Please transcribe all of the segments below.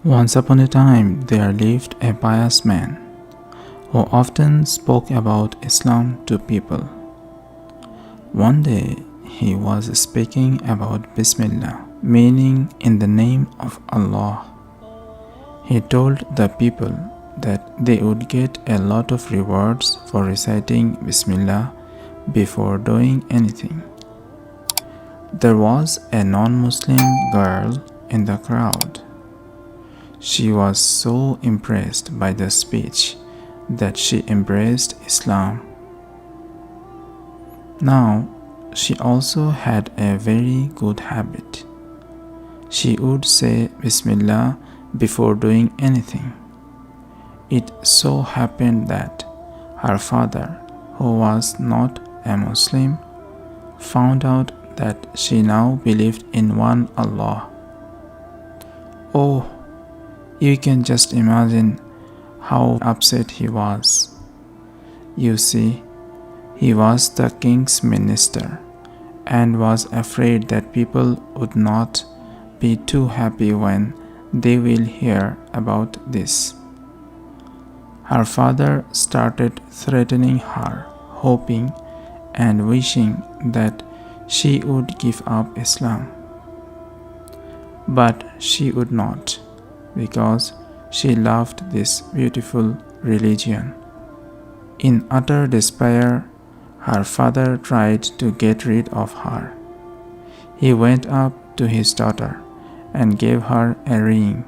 Once upon a time, there lived a pious man who often spoke about Islam to people. One day, he was speaking about Bismillah, meaning in the name of Allah. He told the people that they would get a lot of rewards for reciting Bismillah before doing anything. There was a non-Muslim girl in the crowd. She was so impressed by the speech that she embraced Islam. Now, she also had a very good habit. She would say Bismillah before doing anything. It so happened that her father, who was not a Muslim, found out that she now believed in one Allah. Oh, you can just imagine how upset he was. You see, he was the king's minister and was afraid that people would not be too happy when they will hear about this. Her father started threatening her, hoping and wishing that she would give up Islam. But she would not, because she loved this beautiful religion. In utter despair, her father tried to get rid of her. He went up to his daughter and gave her a ring.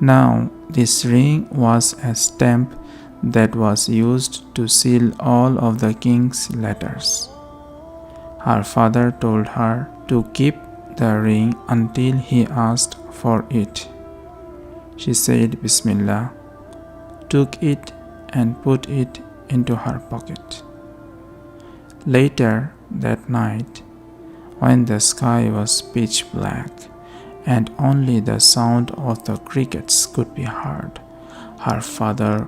Now, this ring was a stamp that was used to seal all of the king's letters. Her father told her to keep the ring until he asked for it. She said Bismillah, took it and put it into her pocket. Later that night, when the sky was pitch black and only the sound of the crickets could be heard, her father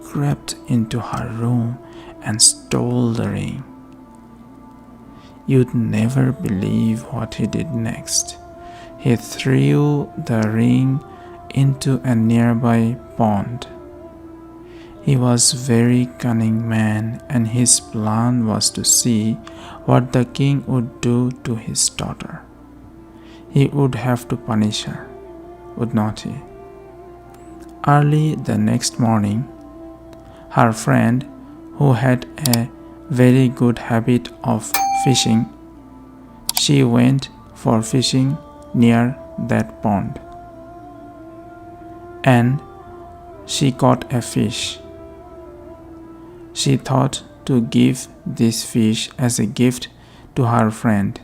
crept into her room and stole the ring. You'd never believe what he did next. He threw the ring into a nearby pond. He was a very cunning man, and his plan was to see what the king would do to his daughter. He would have to punish her, would not he? Early the next morning, her friend, who had a very good habit of fishing, she went for fishing near that pond. And she caught a fish. She thought to give this fish as a gift to her friend.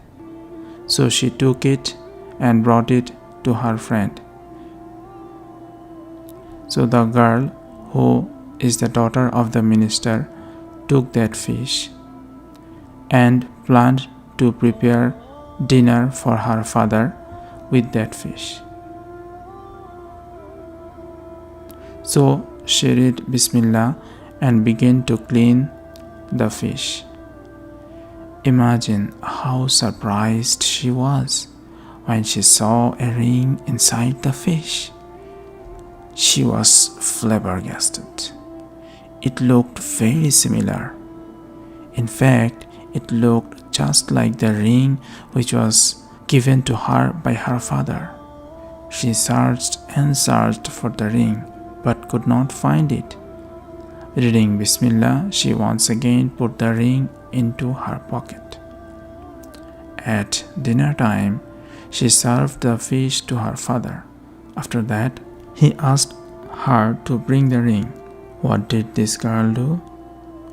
So she took it and brought it to her friend. So the girl, who is the daughter of the minister, took that fish and planned to prepare dinner for her father with that fish. So she read Bismillah and began to clean the fish. Imagine how surprised she was when she saw a ring inside the fish. She was flabbergasted. It looked very similar. In fact, it looked just like the ring which was given to her by her father. She searched and searched for the ring, but could not find it. Reading Bismillah, she once again put the ring into her pocket. At dinner time, she served the fish to her father. After that, he asked her to bring the ring. What did this girl do?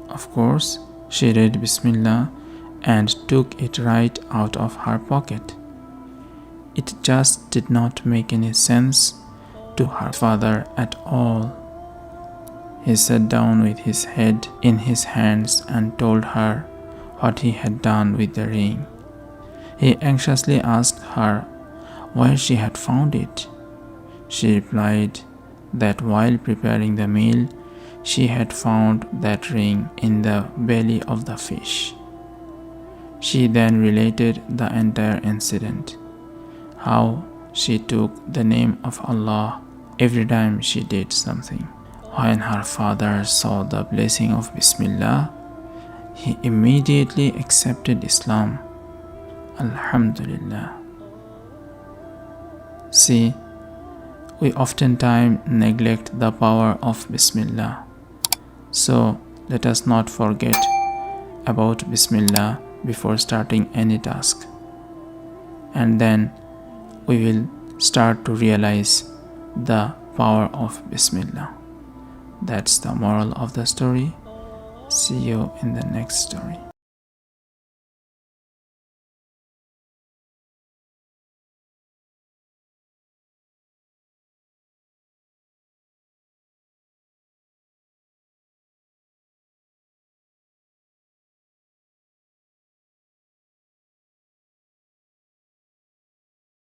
Of course, she read Bismillah and took it right out of her pocket. It just did not make any sense to her father at all. He sat down with his head in his hands and told her what he had done with the ring. He anxiously asked her where she had found it. She replied that while preparing the meal, she had found that ring in the belly of the fish. She then related the entire incident, how she took the name of Allah every time she did something. When her father saw the blessing of Bismillah, he immediately accepted Islam. Alhamdulillah. See, we oftentimes neglect the power of Bismillah. So let us not forget about Bismillah before starting any task. And then we will start to realize the power of Bismillah. That's the moral of the story. See you in the next story.